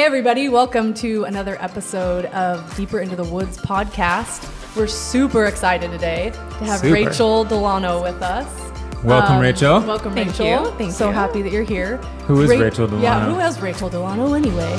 Hey everybody, welcome to another episode of Deeper Into the Woods podcast. We're super excited today to have Rachel Delano with us. Welcome, Rachel. Welcome, Thank Rachel. you. Thank so you. happy that you're here. Who is Rachel Delano? Yeah, who is Rachel Delano anyway?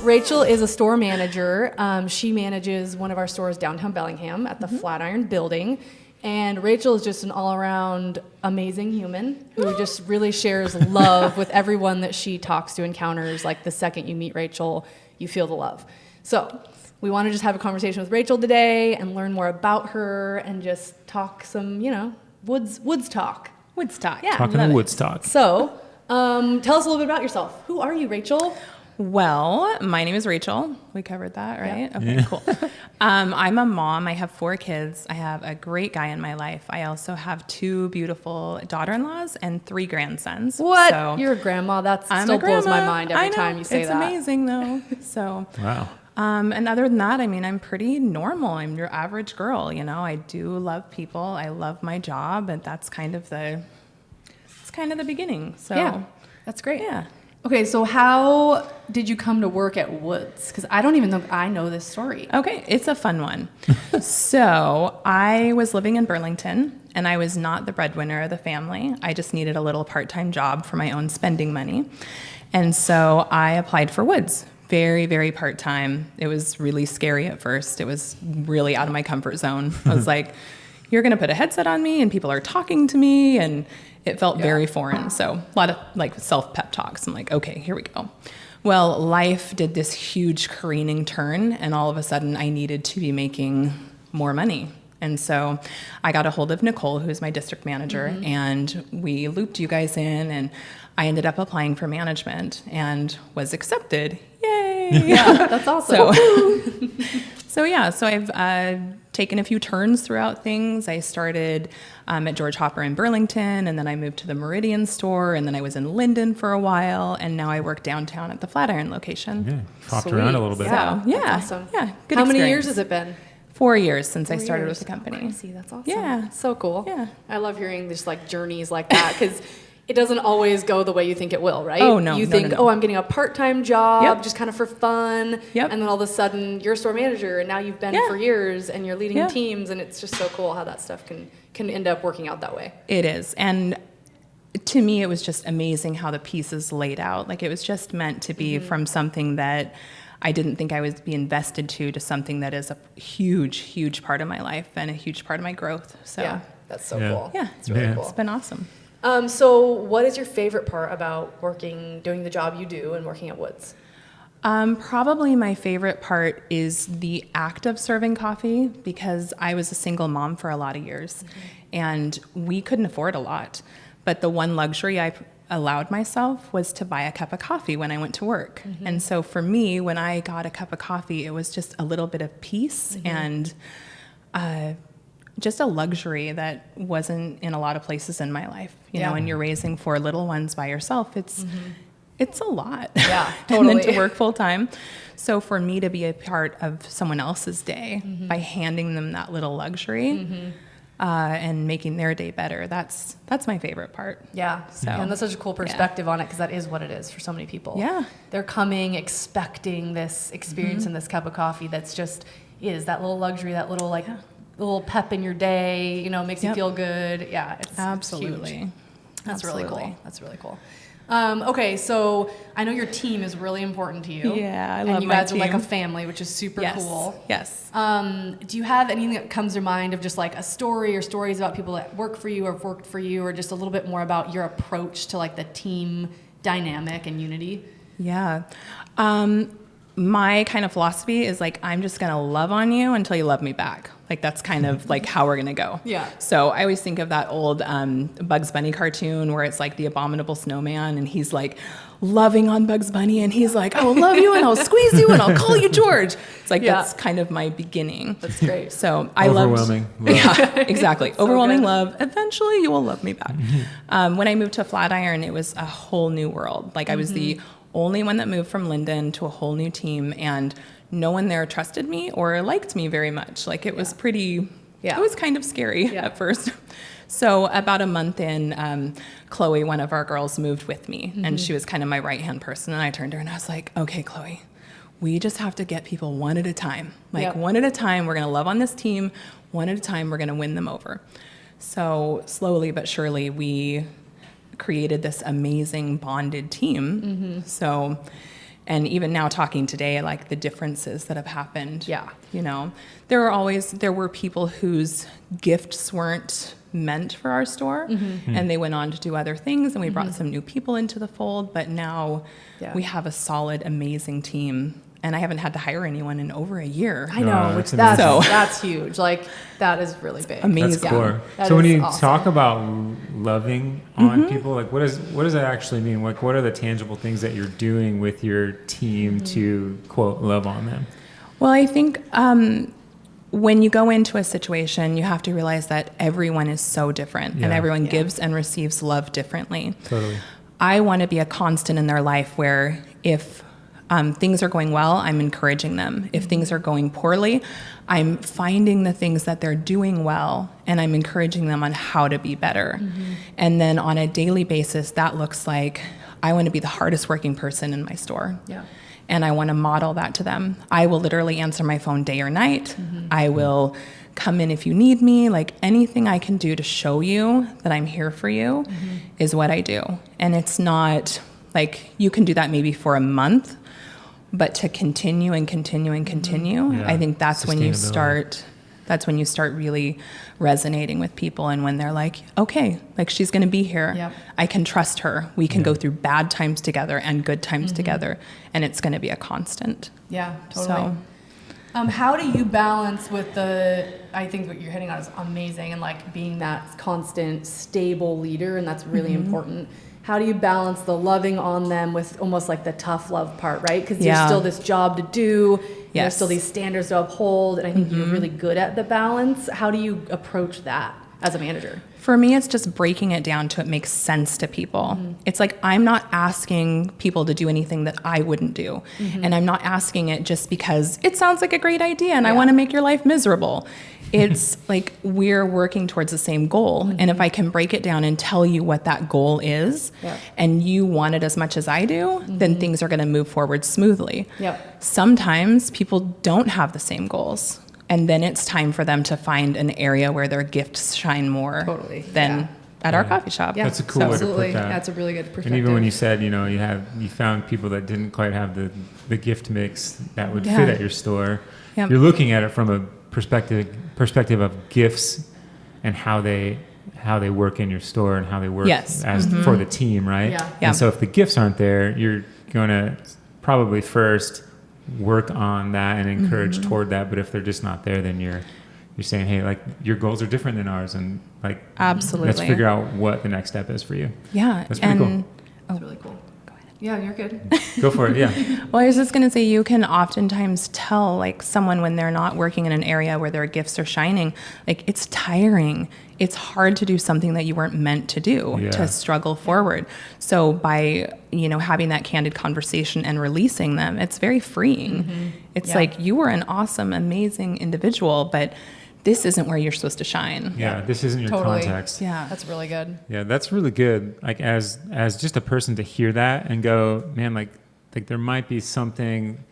Rachel is a store manager. She manages one of our stores downtown Bellingham at the Flatiron building. And Rachel is just an all-around amazing human who just really shares love with everyone that she talks to, encounters. Like the second you meet Rachel, you feel the love. So we want to just have a conversation with Rachel today and learn more about her and just talk some, woods talk. Woodstock. Yeah. Talking Woodstock. So tell us a little bit about yourself. Who are you, Rachel? Well, my name is Rachel. We covered that, right? Yeah. Okay, cool. I'm a mom. I have 4 kids. I have a great guy in my life. I also have 2 beautiful daughter-in-laws and 3 grandsons. What? So You're a grandma. That I'm still a grandma. blows my mind every time you say it's that. It's amazing, though. So, Wow. and other than that, I'm pretty normal. I'm your average girl. I do love people. I love my job, and that's kind of the beginning. So, Yeah, that's great. Yeah. Okay, so how did you come to work at Woods? Because I don't even know I know this story. Okay, it's a fun one. So I was living in Burlington, and I was not the breadwinner of the family. I just needed a little part-time job for my own spending money. And so I applied for Woods. Very, very part-time. It was really scary at first. It was really out of my comfort zone. I was like, you're going to put a headset on me, and people are talking to me, and it felt very foreign. So a lot of self-pep talks. I'm like, okay, here we go. Well, life did this huge careening turn, and all of a sudden I needed to be making more money. And so I got a hold of Nicole, who's my district manager, and we looped you guys in, and I ended up applying for management and was accepted. Yay! Yeah, that's awesome. So I've taken a few turns throughout things. I started at George Hopper in Burlington, and then I moved to the Meridian store, and then I was in Linden for a while, and now I work downtown at the Flatiron location. Yeah, popped around a little bit. Yeah, So, yeah, that's awesome. yeah. Good How many experience. years has it been? 4 years since I 4 started years. with the company. Oh, crazy. That's awesome. Yeah. So cool. Yeah. I love hearing just like journeys like that because it doesn't always go the way you think it will, right? Oh, no. You No, think, no. oh, I'm getting a part-time job Yep. just kind of for fun. Yep. And then all of a sudden you're a store manager and now you've been Yeah. for years and you're leading Yeah. teams, and it's just so cool how that stuff can end up working out that way. It is. And to me, it was just amazing how the pieces laid out. Like it was just meant to be from something that I didn't think I would be invested to something that is a huge, huge part of my life and a huge part of my growth. So Yeah, that's so Yeah. cool. Yeah. It's really Yeah. cool. It's been awesome. So what is your favorite part about doing the job you do and working at Woods? Probably my favorite part is the act of serving coffee, because I was a single mom for a lot of years and we couldn't afford a lot. But the one luxury I allowed myself was to buy a cup of coffee when I went to work. And so for me, when I got a cup of coffee, it was just a little bit of peace and just a luxury that wasn't in a lot of places in my life. You know, when you're raising 4 little ones by yourself, it's a lot. Yeah, And then totally. to work full time. So for me to be a part of someone else's day by handing them that little luxury and making their day better, that's my favorite part. Yeah, So, and that's such a cool perspective on it because that is what it is for so many people. Yeah. They're coming expecting this experience and this cup of coffee that's just is that little luxury, that little little pep in your day, makes you Yep. feel good. Yeah, it's Absolutely. huge. That's really cool. Absolutely. That's really cool. Okay, so I know your team is really important to you. Yeah, I and love you my guys are like a team. family, which is super Yes. cool. Yes. Do you have anything that comes to mind of just like a story or stories about people that work for you or have worked for you, or just a little bit more about your approach to like the team dynamic and unity? Yeah. My kind of philosophy is like, I'm just going to love on you until you love me back. Like that's kind of like how we're going to go. Yeah. So I always think of that old Bugs Bunny cartoon where it's like the abominable snowman and he's like loving on Bugs Bunny, and he's like, I will love you and I'll squeeze you and I'll call you George. It's like, that's kind of my beginning. That's great. So I loved. Overwhelming love. Yeah, exactly. So Overwhelming good. love. Eventually you will love me back. When I moved to Flatiron, it was a whole new world. Like I was the only one that moved from Linden to a whole new team, and no one there trusted me or liked me very much. Like it was pretty, it was kind of scary at first. So about a month in, Chloe, one of our girls, moved with me, and she was kind of my right-hand person. And I turned to her and I was like, okay, Chloe, we just have to get people one at a time. Like one at a time, we're going to love on this team. One at a time, we're going to win them over. So slowly but surely, we created this amazing bonded team. So, and even now talking today, like the differences that have happened. Yeah. You know, there were people whose gifts weren't meant for our store, and they went on to do other things, and we brought some new people into the fold, but now we have a solid, amazing team. And I haven't had to hire anyone in over a year. I know, which that's huge. Like that is really big. Amazing. That's core. So when you talk about loving on people, like what does that actually mean? Like what are the tangible things that you're doing with your team to quote love on them? Well, I think when you go into a situation, you have to realize that everyone is so different, and everyone gives and receives love differently. Totally. I want to be a constant in their life where if things are going well, I'm encouraging them. If things are going poorly, I'm finding the things that they're doing well, and I'm encouraging them on how to be better. And then on a daily basis, that looks like I want to be the hardest working person in my store. Yeah. And I want to model that to them. I will literally answer my phone day or night. I will come in if you need me. Like anything I can do to show you that I'm here for you is what I do. And it's not like you can do that maybe for a month, but to continue and continue and continue, I think that's when you start really resonating with people, and when they're like, okay, like she's going to be here. Yep. I can trust her. We can go through bad times together and good times together, and it's going to be a constant. Yeah, totally. So, how do you balance with I think what you're hitting on is amazing, and like being that constant, stable leader, and that's really important. How do you balance the loving on them with almost like the tough love part, right? Because there's still this job to do. There's still these standards to uphold. And I think you're really good at the balance. How do you approach that as a manager? For me, it's just breaking it down to it makes sense to people. It's like I'm not asking people to do anything that I wouldn't do. And I'm not asking it just because it sounds like a great idea and I want to make your life miserable. It's like we're working towards the same goal. And if I can break it down and tell you what that goal is, and you want it as much as I do, then things are going to move forward smoothly. Sometimes people don't have the same goals. And then it's time for them to find an area where their gifts shine more than at our coffee shop. Yeah, that's a cool way to put that. That's a really good perspective. And even when you said, you found people that didn't quite have the gift mix that would fit at your store, you're looking at it from a perspective of gifts and how they work in your store and how they work for the team, right? And so if the gifts aren't there, you're going to probably first work on that and encourage toward that. But if they're just not there, then you're saying, hey, like your goals are different than ours, and like absolutely, let's figure out what the next step is for you. That's pretty cool. That's really cool. Go ahead. Yeah, you're good. Go for it. Yeah. Well, I was just going to say, you can oftentimes tell like someone when they're not working in an area where their gifts are shining, like it's tiring. It's hard to do something that you weren't meant to do, to struggle forward. So by, having that candid conversation and releasing them, it's very freeing. It's like, you were an awesome, amazing individual, but this isn't where you're supposed to shine. Yeah, this isn't your context. Yeah, that's really good. Yeah, that's really good. Like as just a person to hear that and go, man, like there might be something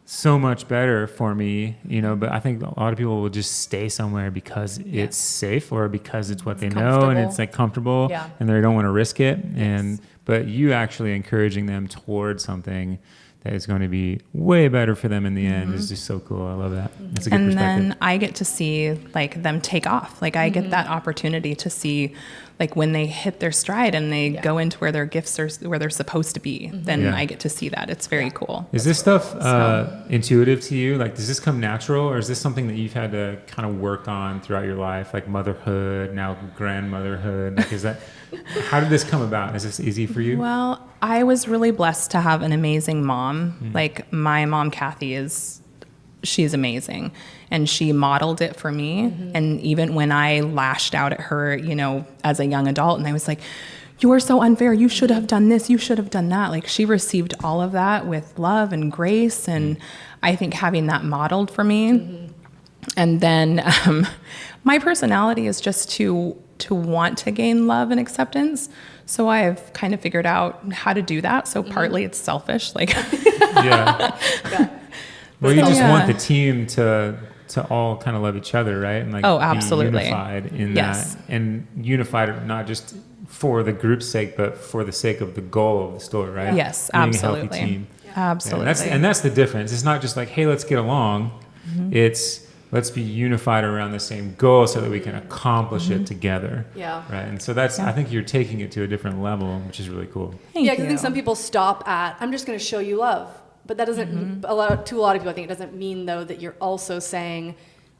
so much better for me, but I think a lot of people will just stay somewhere because it's safe or because it's what they know and it's like comfortable and they don't want to risk it. But you actually encouraging them towards something that is going to be way better for them in the end is just so cool. I love that. That's a good perspective. And then I get to see like them take off. Like I get that opportunity to see like when they hit their stride and they go into where their gifts are, where they're supposed to be, then I get to see that. It's very cool. Is this stuff intuitive to you? Like, does this come natural, or is this something that you've had to kind of work on throughout your life, like motherhood, now grandmotherhood? Like, is that, how did this come about? Is this easy for you? Well, I was really blessed to have an amazing mom. Like my mom, Kathy, she's amazing. And she modeled it for me. And even when I lashed out at her, you know, as a young adult, and I was like, you're so unfair. You should have done this. You should have done that. Like, she received all of that with love and grace. And I think having that modeled for me. And then my personality is just to want to gain love and acceptance. So I've kind of figured out how to do that. So partly it's selfish. Like, Well, you just want the team to all kind of love each other, right? And like absolutely. be unified in that, and unified not just for the group's sake, but for the sake of the goal of the store, right? Yes, being absolutely. A healthy team. Absolutely. And that's the difference. It's not just like, hey, let's get along. It's let's be unified around the same goal so that we can accomplish it together. Yeah. Right. And so that's I think you're taking it to a different level, which is really cool. Because I think some people stop at, I'm just going to show you love. But that doesn't, to a lot of people, I think it doesn't mean, though, that you're also saying,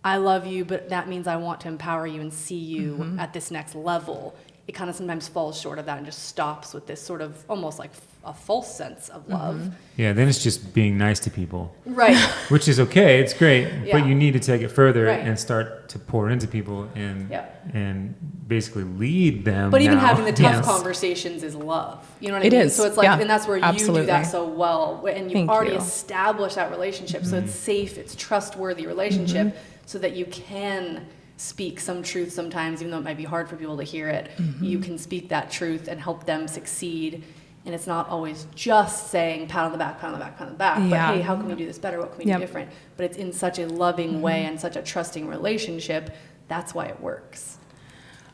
I love you, but that means I want to empower you and see you at this next level. It kind of sometimes falls short of that and just stops with this sort of almost like a false sense of love. Yeah, then it's just being nice to people. Right. Which is okay, it's great, but you need to take it further Right. and start to pour into people and basically lead them. But even now. having the tough conversations is love. You know what I mean? is. So it's like, and that's where you Absolutely. do that so well. And you've Thank already you. established that relationship. So it's safe, it's trustworthy relationship so that you can speak some truth sometimes, even though it might be hard for people to hear it. You can speak that truth and help them succeed. And it's not always just saying pat on the back, pat on the back, pat on the back. But hey, how can we do this better? What can we do different? But it's in such a loving way and such a trusting relationship. That's why it works.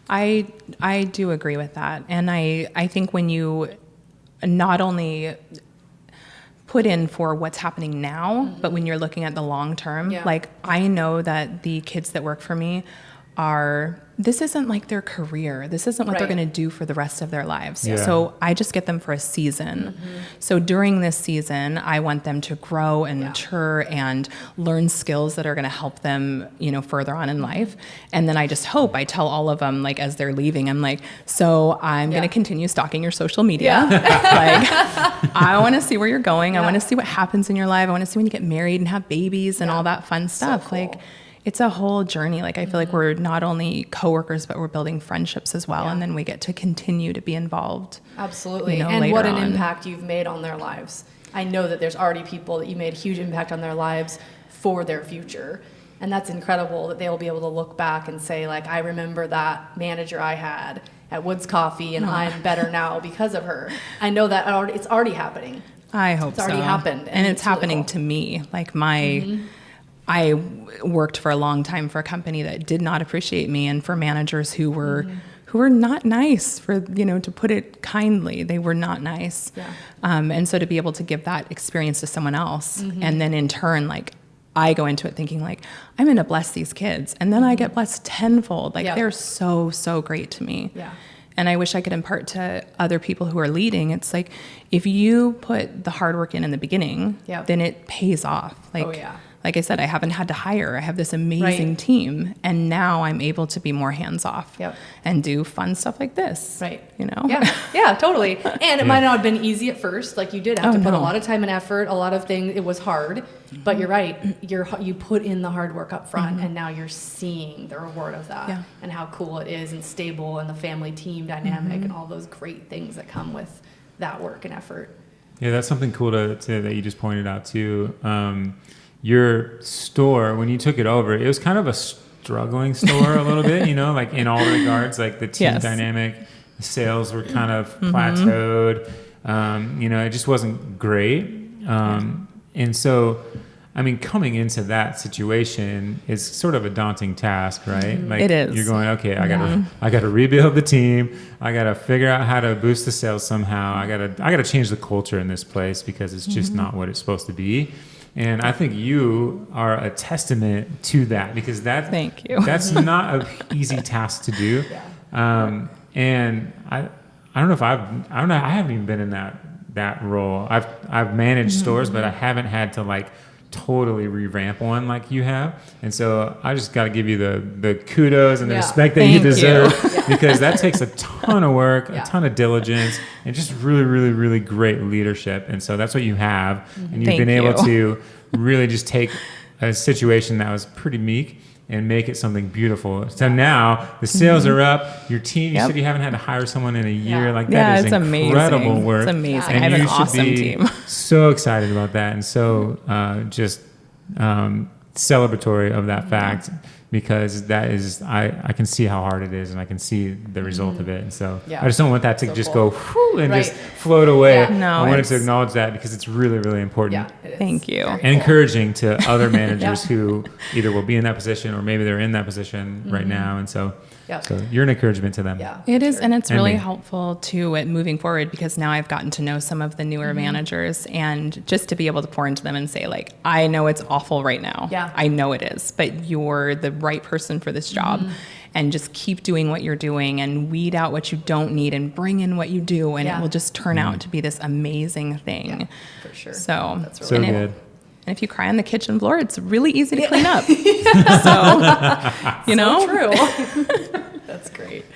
I do agree with that. And I think when you not only put in for what's happening now, but when you're looking at the long term, like I know that the kids that work for me this isn't like their career. This isn't what they're going to do for the rest of their lives. Yeah. So I just get them for a season. So during this season, I want them to grow and mature and learn skills that are going to help them, you know, further on in life. And then I just hope I tell all of them, like, as they're leaving, I'm like, so I'm going to continue stalking your social media. Like, I want to see where you're going. I want to see what happens in your life. I want to see when you get married and have babies and all that fun stuff. So cool. Like, it's a whole journey. Like, I feel like we're not only coworkers, but we're building friendships as well. And then we get to continue to be involved. Absolutely. You know, and what an on. impact you've made on their lives. I know that there's already people that you made a huge impact on their lives for their future. And that's incredible that they'll be able to look back and say, like, I remember that manager I had at Woods Coffee and I'm better now because of her. I know that it's already happening. I hope so. It's already happened. And it's really happening cool. to me. Like, I worked for a long time for a company that did not appreciate me, and for managers who were not nice, for, you know, to put it kindly. They were not nice. Yeah. And so to be able to give that experience to someone else, and then in turn, like, I go into it thinking, like, I'm going to bless these kids, and then I get blessed tenfold. Like, they're so, so great to me. Yeah. And I wish I could impart to other people who are leading. It's like, if you put the hard work in the beginning, then it pays off. Like, like I said, I haven't had to hire. I have this amazing team, and now I'm able to be more hands off and do fun stuff like this. Right. You know? Yeah, totally. And it might not have been easy at first. Like, you did have to put a lot of time and effort, a lot of things. It was hard, but you're right. You put in the hard work up front, and now you're seeing the reward of that and how cool it is and stable and the family team dynamic and all those great things that come with that work and effort. Yeah, that's something cool that you just pointed out too. Your store, when you took it over, it was kind of a struggling store a little bit, you know, like in all regards, like the team dynamic, the sales were kind of plateaued. You know, it just wasn't great. And so, I mean, coming into that situation is sort of a daunting task, right? Like, it is. You're going, okay, I gotta rebuild the team. I gotta figure out how to boost the sales somehow. I gotta change the culture in this place because it's just not what it's supposed to be. And I think you are a testament to that, because Thank you. that's not an easy task to do. And I don't know if I haven't even been in that role. I've managed stores, but I haven't had to like totally revamp one like you have. And so I just got to give you the kudos and the respect that you deserve because that takes a ton of work, a ton of diligence, and just really, really, really great leadership. And so that's what you have. And you've been able to really just take a situation that was pretty meek and make it something beautiful. So now the sales are up. Your team, you said you haven't had to hire someone in a year. Like that is incredible amazing. work. It's amazing. And I have you an should awesome be team. so excited about that and so just celebratory of that fact because that is I can see how hard it is and I can see the result of it. And so I just don't want that to just go whoo, and just float away. No, I wanted to acknowledge that because it's really, really important. Yeah, Thank you. And encouraging to other managers who either will be in that position or maybe they're in that position right now. And so you're an encouragement to them. Yeah, it is, and it's really helpful too at moving forward because now I've gotten to know some of the newer managers and just to be able to pour into them and say like, I know it's awful right now. Yeah. I know it is, but you're the right person for this job. And just keep doing what you're doing and weed out what you don't need and bring in what you do and it will just turn out to be this amazing thing. Yeah, for sure. So that's really good. And if you cry on the kitchen floor, it's really easy to clean up. So, you know? True. That's great.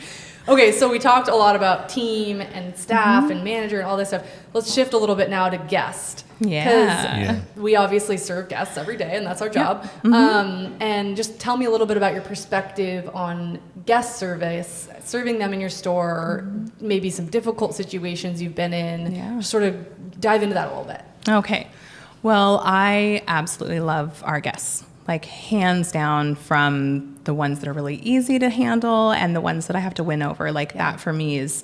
Okay, so we talked a lot about team and staff and manager and all this stuff. Let's shift a little bit now to guest. Yeah. Because we obviously serve guests every day, and that's our job. And just tell me a little bit about your perspective on guest service, serving them in your store, or maybe some difficult situations you've been in. Yeah. Just sort of dive into that a little bit. Okay. Well, I absolutely love our guests, like hands down from the ones that are really easy to handle and the ones that I have to win over. Like that for me is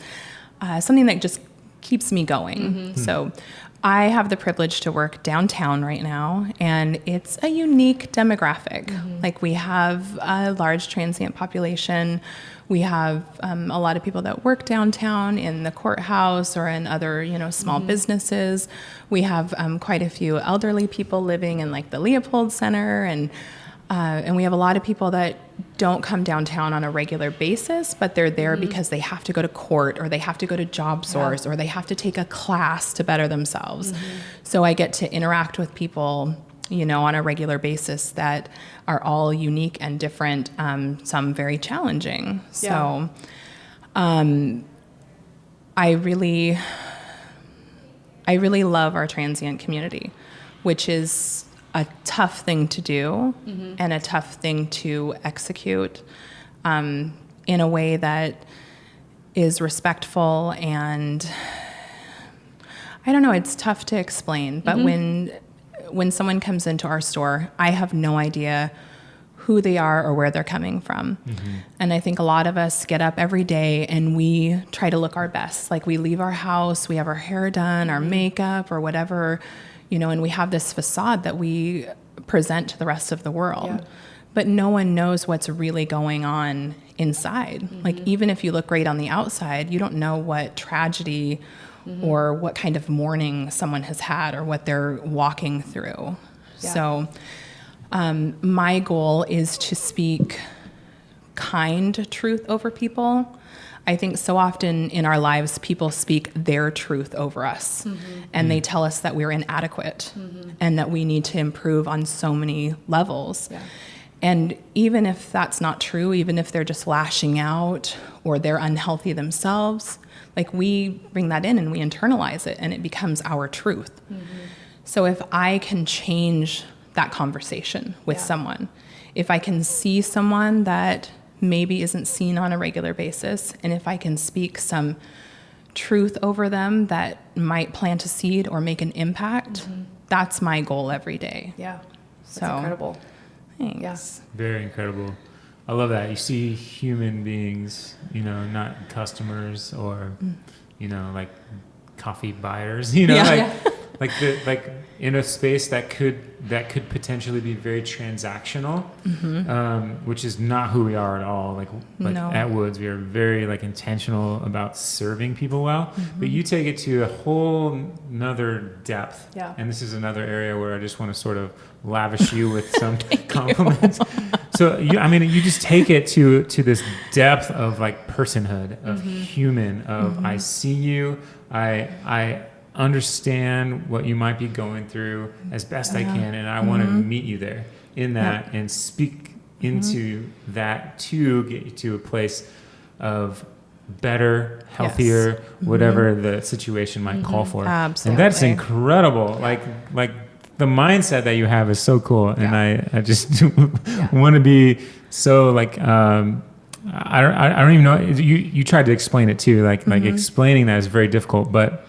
something that just keeps me going. So I have the privilege to work downtown right now, and it's a unique demographic. Like we have a large transient population. We have a lot of people that work downtown in the courthouse or in other, small businesses. We have quite a few elderly people living in like the Leopold Center, and we have a lot of people that don't come downtown on a regular basis, but they're there because they have to go to court or they have to go to Job Source or they have to take a class to better themselves. So I get to interact with people, on a regular basis that are all unique and different, some very challenging. So I really love our transient community, which is a tough thing to do and a tough thing to execute in a way that is respectful, and I don't know, it's tough to explain, but when someone comes into our store, I have no idea who they are or where they're coming from. And I think a lot of us get up every day and we try to look our best. Like we leave our house, we have our hair done, our makeup or whatever, and we have this facade that we present to the rest of the world. But no one knows what's really going on inside. Like even if you look great on the outside, you don't know what tragedy or what kind of mourning someone has had or what they're walking through. So my goal is to speak kind truth over people. I think so often in our lives, people speak their truth over us, and they tell us that we're inadequate and that we need to improve on so many levels. And even if that's not true, even if they're just lashing out or they're unhealthy themselves, like we bring that in and we internalize it and it becomes our truth. So if I can change that conversation with someone, if I can see someone that maybe isn't seen on a regular basis, and if I can speak some truth over them that might plant a seed or make an impact, that's my goal every day. That's incredible. Thanks. Very incredible. I love that. You see human beings, not customers or, like coffee buyers, like in a space that could potentially be very transactional, which is not who we are at all. Like No. at Woods, we are very like intentional about serving people well, but you take it to a whole nother depth. Yeah. And this is another area where I just want to sort of lavish you with some compliments. So you just take it to this depth of like personhood, of human, of I see you, I understand what you might be going through as best I can, and I want to meet you there in that and speak into that to get you to a place of better, healthier, whatever the situation might call for. Absolutely. And that's incredible. Like the mindset that you have is so cool, and I just want to be so like I don't even know. You tried to explain it too, like explaining that is very difficult, but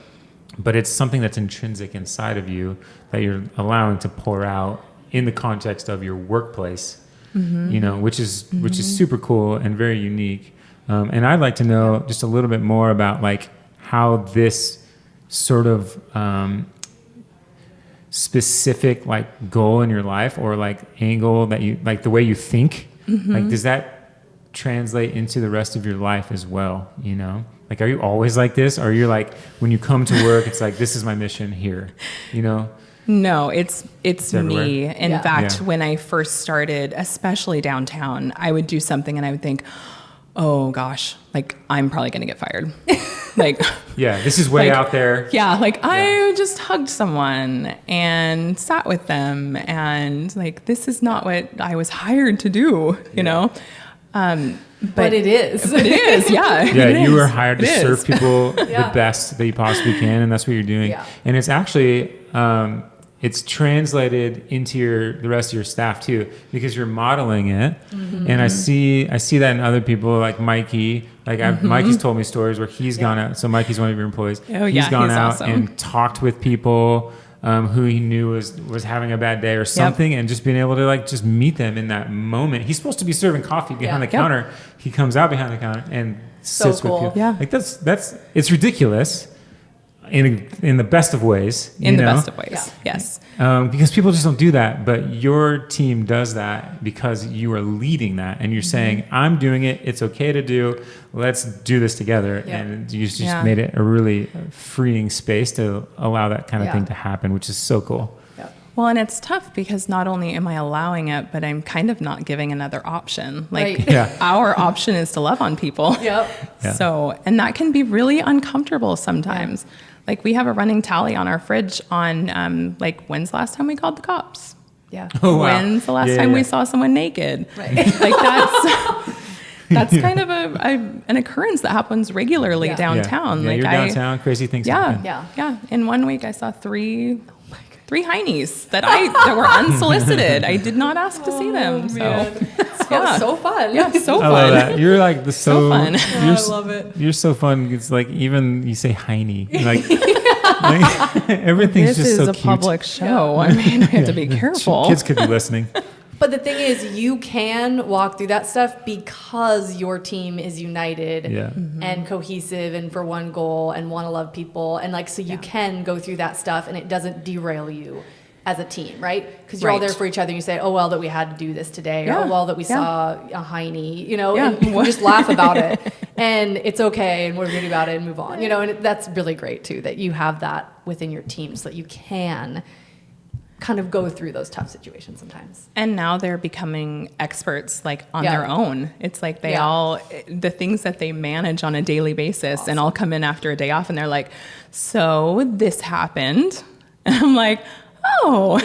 it's something that's intrinsic inside of you that you're allowing to pour out in the context of your workplace, which is super cool and very unique. And I'd like to know just a little bit more about like how this sort of specific like goal in your life or like angle that you like the way you think, like does that translate into the rest of your life as well? Like, are you always like this? Or are you like, when you come to work, it's like, this is my mission here, No, it's me. everywhere. In fact, when I first started, especially downtown, I would do something and I would think, oh gosh, like I'm probably going to get fired. Like, this is way out there. Yeah. Like I just hugged someone and sat with them and like, this is not what I was hired to do, you know? But it is. But it is, yeah. Yeah, it you is. were hired to It serve is. people the best that you possibly can, and that's what you're doing. Yeah. And it's actually it's translated into the rest of your staff too, because you're modeling it. And I see that in other people like Mikey. Like Mikey's told me stories where he's gone out. So Mikey's one of your employees. Oh, he's yeah, gone he's out awesome. and talked with people who he knew was having a bad day or something, and just being able to like just meet them in that moment. He's supposed to be serving coffee behind the counter. He comes out behind the counter and sits with people. Yeah. Like that's it's ridiculous in the best of ways. In the best of ways, yes. Because people just don't do that, but your team does that because you are leading that, and you're saying, "I'm doing it. It's okay to do. Let's do this together." Yeah. And you just made it a really freeing space to allow that kind of thing to happen, which is so cool. Well, and it's tough because not only am I allowing it, but I'm kind of not giving another option. Like our option is to love on people. Yep. Yeah. So, and that can be really uncomfortable sometimes. Like we have a running tally on our fridge on like, when's the last time we called the cops? Yeah. Oh, wow. When's the last time we saw someone naked? Right. Like that's kind of an occurrence that happens regularly downtown. Yeah, Like you're downtown, crazy things happen. Yeah. In one week I saw three heinies that were unsolicited. I did not ask to see them. So So fun. yeah, so fun. I love that. You're like So fun. You're, I love it. You're so fun. It's like even you say heiny, like everything's This just is so a cute. public show. I mean, I have to be careful. Kids could be listening. But the thing is, you can walk through that stuff because your team is united and cohesive and for one goal and want to love people. And like, so you can go through that stuff and it doesn't derail you as a team, right? Because you're all there for each other. And you say, oh, well, that we had to do this today. Or, oh, well, that we saw a hiney, and you can just laugh about it. And it's okay. And we're good about it and move on, and that's really great too, that you have that within your team so that you can kind of go through those tough situations sometimes. And now they're becoming experts like on their own. It's like they the things that they manage on a daily basis, and I'll come in after a day off and they're like, so this happened. And I'm like, oh,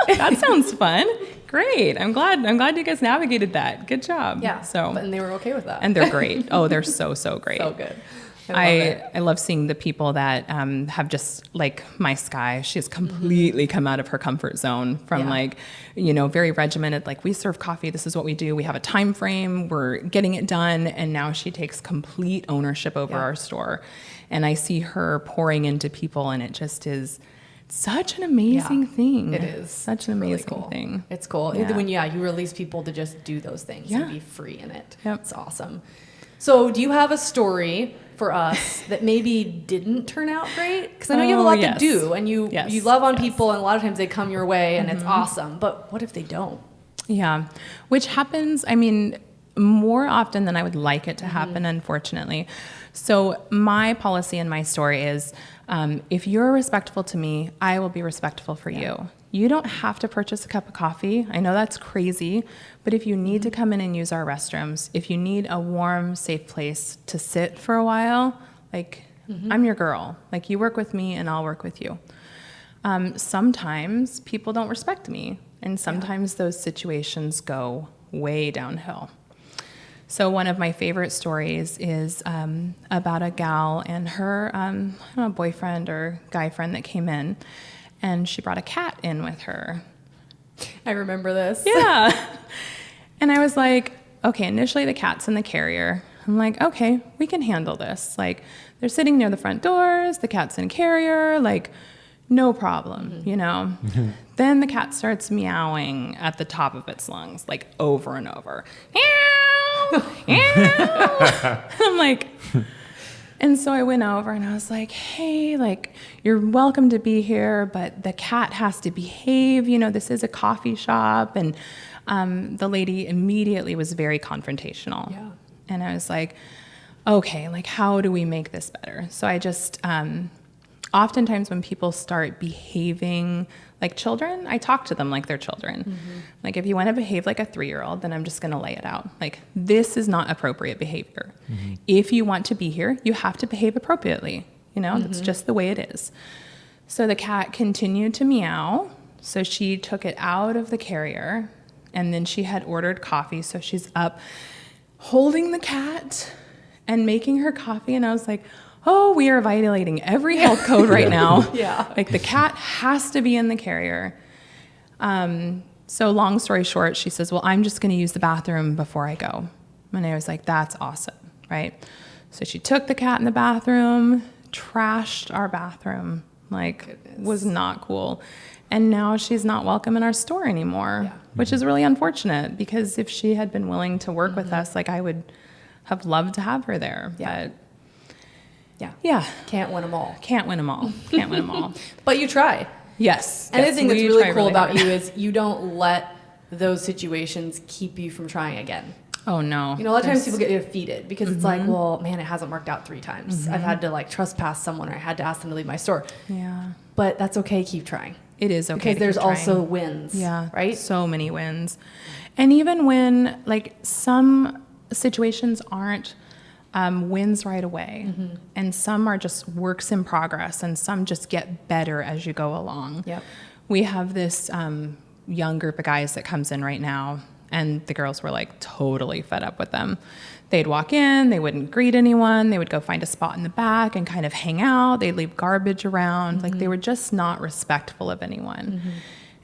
that sounds fun. Great. I'm glad you guys navigated that. Good job. Yeah. So, and they were okay with that. and they're great. Oh, they're so great. So good. I love seeing the people that have just like my Sky. She has completely come out of her comfort zone from very regimented. Like we serve coffee. This is what we do. We have a time frame. We're getting it done. And now she takes complete ownership over our store. And I see her pouring into people, and it just is such an amazing thing. It is. Such an amazing thing. It's cool. Yeah. When you release people to just do those things and be free in it. Yep. It's awesome. So do you have a story for us that maybe didn't turn out great? Because I know you have a lot to do, and you love on people, and a lot of times they come your way, and it's awesome. But what if they don't? Yeah, which happens, I mean, more often than I would like it to happen, unfortunately. So my policy and my story is, if you're respectful to me, I will be respectful for you. You don't have to purchase a cup of coffee. I know that's crazy, but if you need to come in and use our restrooms, if you need a warm, safe place to sit for a while, like, I'm your girl. Like, you work with me and I'll work with you. Sometimes people don't respect me, and sometimes those situations go way downhill. So one of my favorite stories is about a gal and her I don't know, boyfriend or guy friend that came in, and she brought a cat in with her. I remember this. Yeah. And I was like, okay, initially the cat's in the carrier. I'm like, okay, we can handle this. Like, they're sitting near the front doors, the cat's in carrier, like, no problem, you know? Then the cat starts meowing at the top of its lungs, like, over and over. Meow, meow. I'm like, and so I went over and I was like, hey, like, you're welcome to be here, but the cat has to behave. You know, this is a coffee shop. And the lady immediately was very confrontational. Yeah. And I was like, okay, like, how do we make this better? So I just, oftentimes when people start behaving like children, I talk to them like they're children. Like, if you want to behave like a 3-year-old, then I'm just going to lay it out. Like, this is not appropriate behavior. If you want to be here, you have to behave appropriately. You know, that's just the way it is. So the cat continued to meow. So she took it out of the carrier, and then she had ordered coffee. So she's up holding the cat and making her coffee. And I was like, oh, we are violating every health code right now. Yeah. Like, the cat has to be in the carrier. So long story short, she says, well, I'm just going to use the bathroom before I go. And I was like, that's awesome, right? So she took the cat in the bathroom, trashed our bathroom, like, was not cool. And now she's not welcome in our store anymore, which is really unfortunate, because if she had been willing to work with us, like, I would have loved to have her there. But yeah. Can't win them all. Can't win them all. Can't win them all. But you try. Yes. And the thing that's really cool about hard. you is you don't let those situations keep you from trying again. Oh, no. You know, a lot of times people get defeated because it's like, well, man, it hasn't worked out 3 times. I've had to, like, trespass someone, or I had to ask them to leave my store. Yeah. But that's okay. Keep trying. It is okay. Because there's also wins. Yeah. Right? So many wins. And even when, like, some situations aren't wins right away, and some are just works in progress, and some just get better as you go along. Yep. We have this young group of guys that comes in right now, and the girls were, like, totally fed up with them. They'd walk in, they wouldn't greet anyone, they would go find a spot in the back and kind of hang out, they'd leave garbage around, like, they were just not respectful of anyone.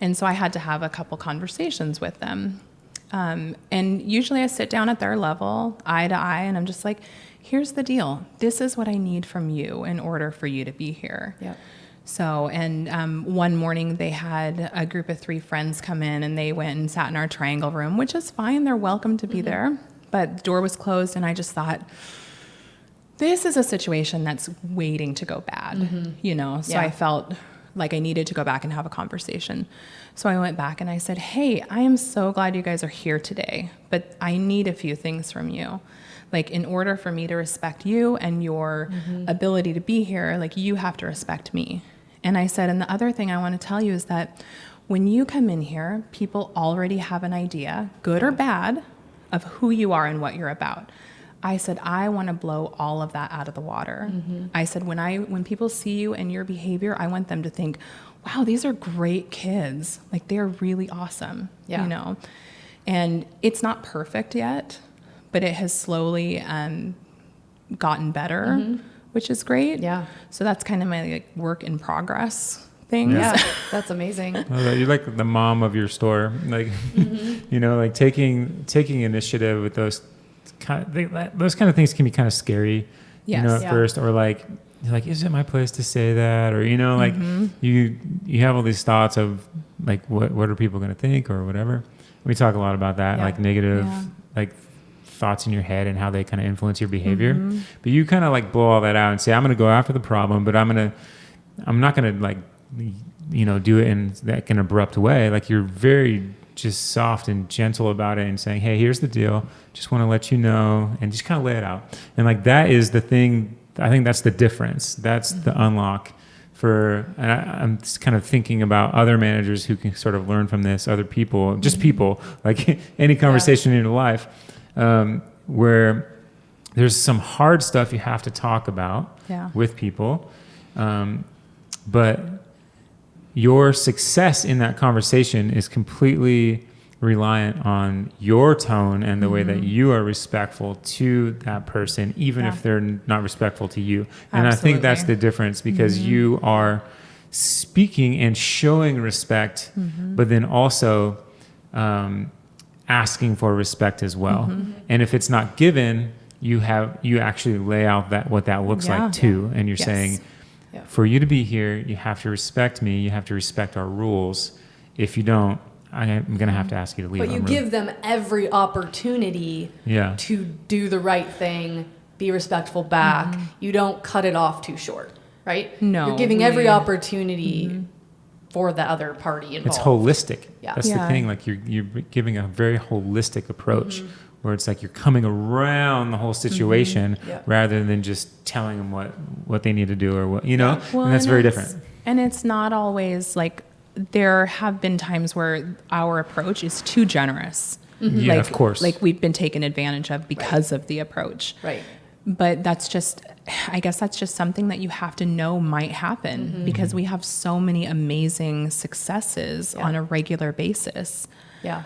And so I had to have a couple conversations with them. And usually I sit down at their level, eye to eye, and I'm just like, here's the deal. This is what I need from you in order for you to be here. Yep. So, and one morning they had a group of 3 friends come in, and they went and sat in our triangle room, which is fine. They're welcome to be there. But the door was closed, and I just thought, this is a situation that's waiting to go bad, you know? So I felt like I needed to go back and have a conversation. So I went back and I said, hey, I am so glad you guys are here today, but I need a few things from you. Like, in order for me to respect you and your ability to be here, like, you have to respect me. And I said, and the other thing I want to tell you is that when you come in here, people already have an idea, good or bad, of who you are and what you're about. I said, I want to blow all of that out of the water. I said, when people see you and your behavior, I want them to think, wow, these are great kids. Like, they're really awesome, you know? And it's not perfect yet, but it has slowly gotten better, which is great. Yeah. So that's kind of my, like, work in progress things. Yeah. That's amazing. Well, you're like the mom of your store, like, you know, like taking initiative with those kind of things can be kind of scary, you know, at first, or like, you're like, is it my place to say that? Or, you know, like you have all these thoughts of, like, what are people going to think or whatever. We talk a lot about that, like negative, like thoughts in your head and how they kind of influence your behavior. But you kind of like blow all that out and say, I'm going to go after the problem, but I'm not going to like, do it in that an abrupt way. Like you're very just soft and gentle about it and saying, hey, here's the deal. Just want to let you know, and just kind of lay it out. And like, that is the thing. I think that's the difference. That's the unlock and I'm just kind of thinking about other managers who can sort of learn from this, other people, just people, like any conversation in your life, where there's some hard stuff you have to talk about with people. But your success in that conversation is completely reliant on your tone and the way that you are respectful to that person, even if they're not respectful to you. And I think that's the difference, because you are speaking and showing respect, but then also asking for respect as well. And if it's not given, you actually lay out what that looks like too. And you're saying, for you to be here, you have to respect me. You have to respect our rules. If you don't, I'm going to have to ask you to leave. But you give them every opportunity to do the right thing, be respectful back. You don't cut it off too short, right? No. You're giving every opportunity for the other party involved. It's holistic. That's the thing. Like you're giving a very holistic approach, where it's like you're coming around the whole situation rather than just telling them what they need to do or what, well, and that's very different. And it's not always like, there have been times where our approach is too generous. Yeah, like, of course. Like we've been taken advantage of because of the approach. Right. But I guess that's just something that you have to know might happen, because we have so many amazing successes on a regular basis. Yeah.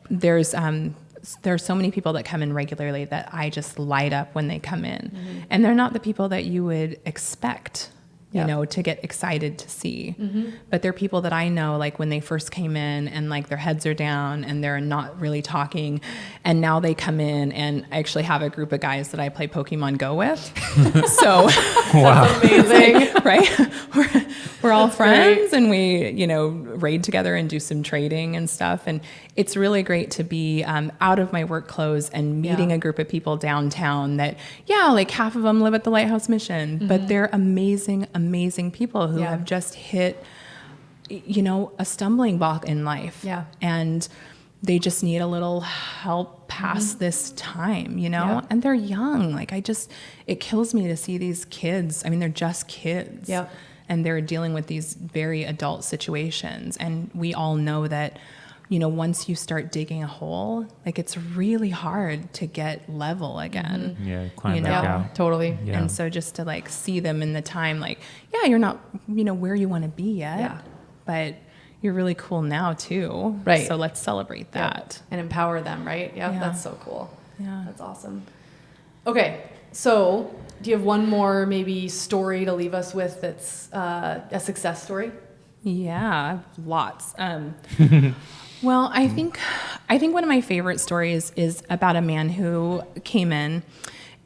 There's so many people that come in regularly that I just light up when they come in. And they're not the people that you would expect, to get excited to see. But they're people that I know, like when they first came in and like their heads are down and they're not really talking. And now they come in, and I actually have a group of guys that I play Pokemon Go with. So wow. Amazing. Right? We're all That's friends, great. and we, raid together and do some trading and stuff. And it's really great to be out of my work clothes and meeting a group of people downtown that, like half of them live at the Lighthouse Mission, but they're amazing, amazing people who have just hit, a stumbling block in life. Yeah. And they just need a little help pass this time, and they're young. Like it kills me to see these kids. I mean, they're just kids. Yeah. And they're dealing with these very adult situations. And we all know that, once you start digging a hole, like it's really hard to get level again. Yeah, climb back out. Totally. Yeah. And so just to like see them in the time, like, you're not, where you want to be yet, but you're really cool now too. Right. So let's celebrate that. And empower them, right? Yeah, that's so cool. Yeah. That's awesome. Okay, so do you have one more maybe story to leave us with that's a success story? Yeah, lots. Well, I think one of my favorite stories is about a man who came in,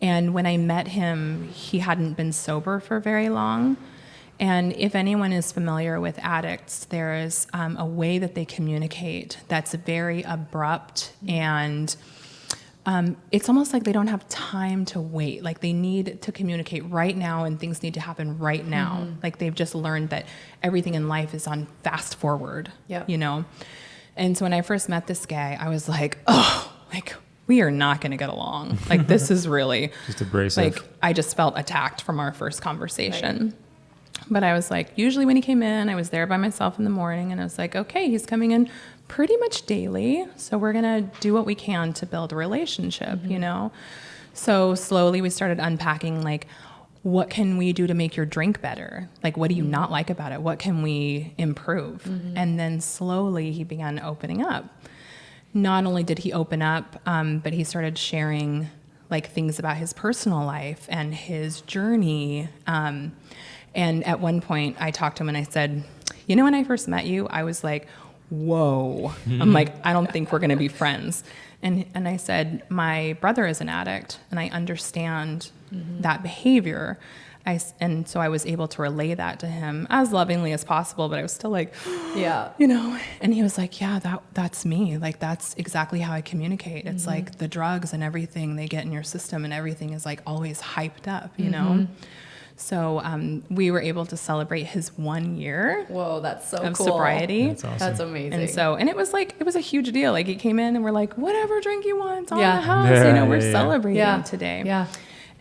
and when I met him, he hadn't been sober for very long. And if anyone is familiar with addicts, there is a way that they communicate that's very abrupt, and it's almost like they don't have time to wait. Like they need to communicate right now, and things need to happen right now. Like they've just learned that everything in life is on fast forward, And so when I first met this guy, I was like, we are not going to get along. Like this is really just abrasive. Like I just felt attacked from our first conversation. Right. But I was like, usually when he came in, I was there by myself in the morning, and I was like, okay, he's coming in pretty much daily, so we're going to do what we can to build a relationship, So slowly we started unpacking, like, what can we do to make your drink better? Like, what do you not like about it? What can we improve? And then slowly he began opening up. Not only did he open up, but he started sharing, like, things about his personal life and his journey. And at one point I talked to him and I said, when I first met you, I was like, whoa. I'm like, I don't think we're going to be friends. And I said, my brother is an addict, and I understand that behavior. And so I was able to relay that to him as lovingly as possible, but I was still like, Yeah. you know, and he was like, yeah, that's me. Like, that's exactly how I communicate. It's like the drugs and everything they get in your system and everything is like always hyped up, you know? So we were able to celebrate his 1 year Whoa, that's so of cool. sobriety. That's awesome. That's amazing. And it was like, it was a huge deal. Like, he came in and we're like, whatever drink you want, on Yeah. the house. Yeah, you know, we're yeah, yeah. celebrating today. Yeah.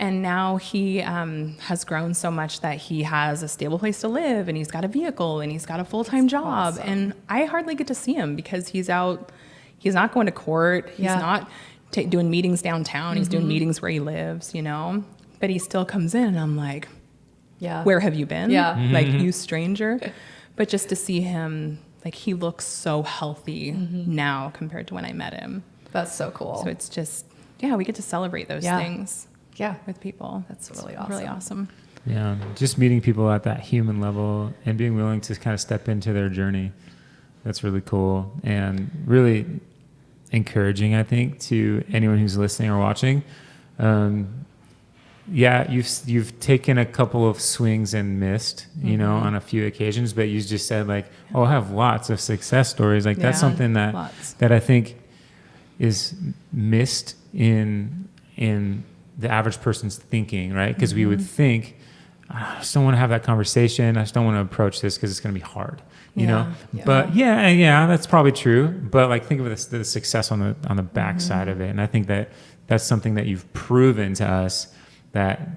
And now he has grown so much that he has a stable place to live, and he's got a vehicle, and he's got a full-time job. awesome. And I hardly get to see him because he's out. He's not going to court. He's not doing meetings downtown. He's doing meetings where he lives, you know. But he still comes in, and I'm like, Yeah. where have you been? Yeah. Like, you stranger. But just to see him, like, he looks so healthy now compared to when I met him. That's so cool. So it's just, we get to celebrate those things. Yeah. With people. That's really awesome. Really awesome. Yeah, just meeting people at that human level and being willing to kind of step into their journey. That's really cool and really encouraging, I think, to anyone who's listening or watching. You've taken a couple of swings and missed, you know, on a few occasions, but you just said like, oh, I have lots of success stories. Like that's something that I think is missed in the average person's thinking, right? Because we would think, I just don't want to have that conversation. I just don't want to approach this because it's going to be hard, you know? Yeah. But that's probably true. But like think of the success on the backside of it. And I think that's something that you've proven to us that,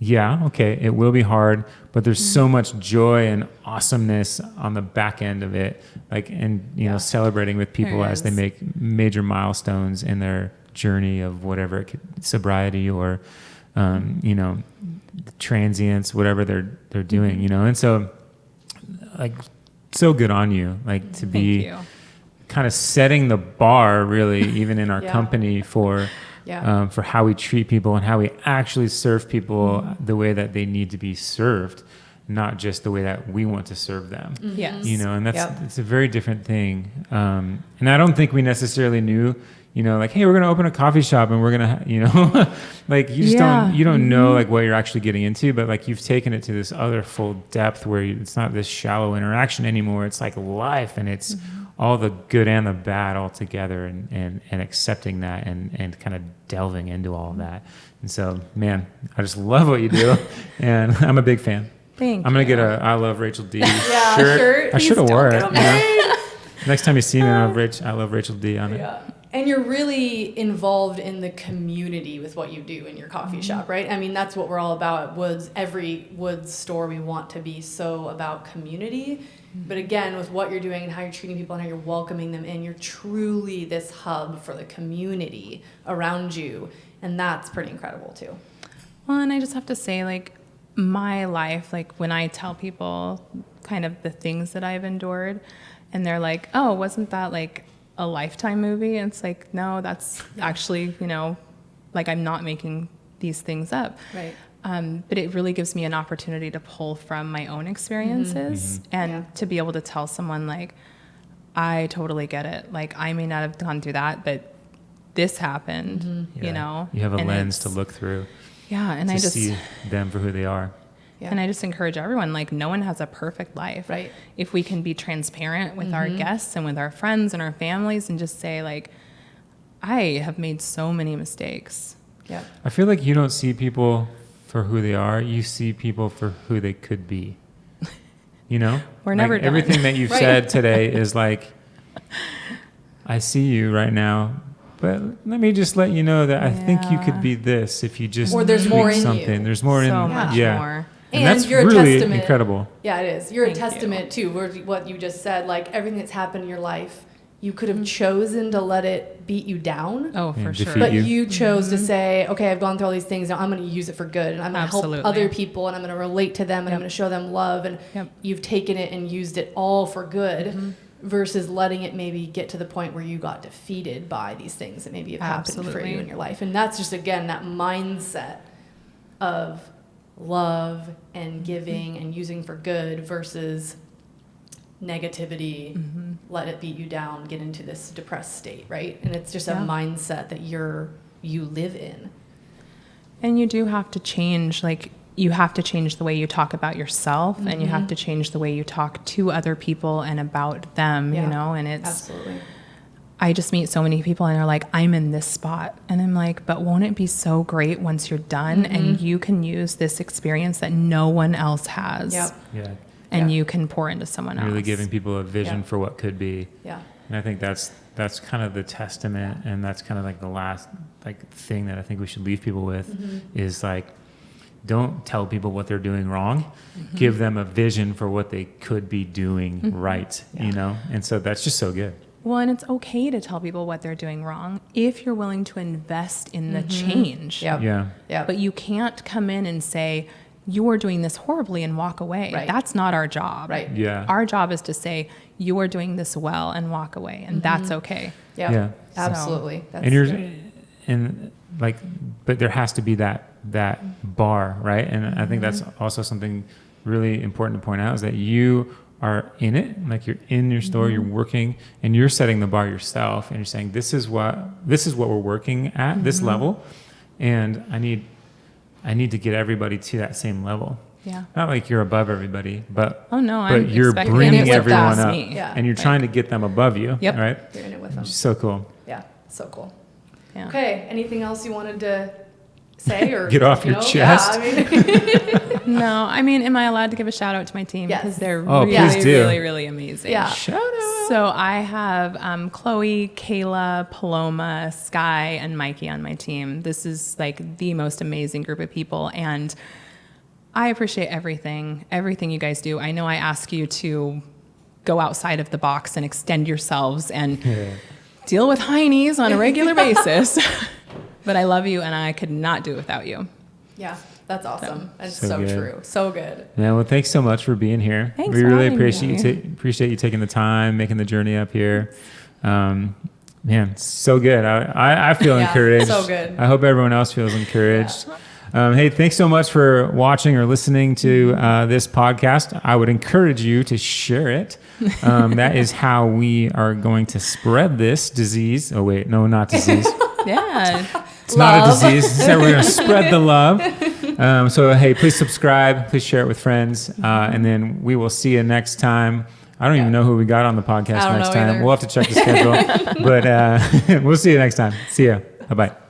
it will be hard, but there's so much joy and awesomeness on the back end of it. Like, and, you know, celebrating with people as they make major milestones in their journey of whatever it could, sobriety or, you know, transience, whatever they're doing, you know? And so like, so good on you, like to be kind of setting the bar really, even in our company for how we treat people and how we actually serve people the way that they need to be served, not just the way that we want to serve them. Yes. You know, and it's a very different thing. And I don't think we necessarily knew, you know, like, hey, we're going to open a coffee shop and we're going to, you know, like you just don't know like what you're actually getting into, but like you've taken it to this other full depth where it's not this shallow interaction anymore. It's like life, and it's all the good and the bad all together, and accepting that and kind of delving into all of that. And so, man, I just love what you do, and I'm a big fan. Thank you. I'm going to get a I Love Rachel D shirt. I should have wore it. Them You know? Next time you see me, I love Rachel D on it. Yeah. And you're really involved in the community with what you do in your coffee shop, right? I mean, that's what we're all about at Woods. Every Woods store, we want to be so about community. But again, with what you're doing and how you're treating people and how you're welcoming them in, you're truly this hub for the community around you. And that's pretty incredible too. Well, and I just have to say, like, my life, like when I tell people kind of the things that I've endured, and they're like, oh, wasn't that like a Lifetime movie? And it's like, no, that's actually, you know, like I'm not making these things up. Right. But it really gives me an opportunity to pull from my own experiences and to be able to tell someone like, I totally get it. Like I may not have gone through that, but this happened, you know. You have a lens to look through. Yeah, and to I just see them for who they are. Yeah. And I just encourage everyone, like, no one has a perfect life. Right. If we can be transparent with our guests and with our friends and our families and just say, like, I have made so many mistakes. Yeah. I feel like you don't see people for who they are. You see people for who they could be. You know? We're never done. Everything that you've said today is like, I see you right now, but let me just let you know that I think you could be this if you just Or there's tweak more in something. you. There's more in So you. much more. And that's you're really a testament. incredible. Yeah, it is. You're Thank a testament to what you just said. Like everything that's happened in your life, you could have chosen to let it beat you down. Oh, for sure. defeat But you. you chose to say, okay, I've gone through all these things. Now I'm going to use it for good. And I'm going to help other people. And I'm going to relate to them. And I'm going to show them love. And you've taken it and used it all for good versus letting it maybe get to the point where you got defeated by these things that maybe have happened for you in your life. And that's just, again, that mindset of love and giving and using for good versus negativity, let it beat you down, get into this depressed state, right? And it's just a mindset that you live in. And you do have to change, like, you have to change the way you talk about yourself, and you have to change the way you talk to other people and about them, you know, and it's, absolutely. I just meet so many people and they're like, I'm in this spot. And I'm like, but won't it be so great once you're done and you can use this experience that no one else has? Yep. Yeah. And you can pour into someone else. Really giving people a vision for what could be. Yeah. And I think that's kind of the testament, and that's kind of like the last like thing that I think we should leave people with is like, don't tell people what they're doing wrong. Give them a vision for what they could be doing right, you know? And so that's just so good. Well, and it's okay to tell people what they're doing wrong if you're willing to invest in the change. Yep. Yeah. Yep. But you can't come in and say, you are doing this horribly and walk away. Right. That's not our job. Right. Yeah. Our job is to say, you are doing this well and walk away. And that's okay. Yep. Yeah. Absolutely. That's And you're, good. and like, but there has to be that bar, right? And I think that's also something really important to point out, is that you are in it, like you're in your store, you're working, and you're setting the bar yourself, and you're saying, this is what we're working at, this level, and I need to get everybody to that same level. Yeah. Not like you're above everybody, but Oh, no, but I'm you're expecting bringing them to everyone pass up, me. Yeah. and you're trying to get them above you, Yep. right? You're in it with them. Which is so cool. Yeah. So cool. Yeah. Okay. Anything else you wanted to say or Get off you your know? chest. Yeah, I mean, No, I mean, am I allowed to give a shout out to my team? Yes. Because they're Oh, really, please do. really, really amazing. Yeah. Shout out. So I have Chloe, Kayla, Paloma, Sky, and Mikey on my team. This is like the most amazing group of people, and I appreciate everything you guys do. I know I ask you to go outside of the box and extend yourselves and deal with heinies on a regular basis, but I love you, and I could not do it without you. yeah. That's awesome. And So so good. true. So good. Yeah, well, thanks so much for being here. Thanks we for really having appreciate me. appreciate you taking the time, making the journey up here. Man, so good. I feel Yeah, encouraged. so good. I hope everyone else feels encouraged. Hey, thanks so much for watching or listening to this podcast. I would encourage you to share it. That is how we are going to spread this disease. Oh, wait, no, not disease. Yeah. It's not a disease. So we're going to spread the love. So, hey, please subscribe. Please share it with friends. And then we will see you next time. I don't even know who we got on the podcast I don't next know time. either. We'll have to check the schedule. But we'll see you next time. See ya. Bye-bye.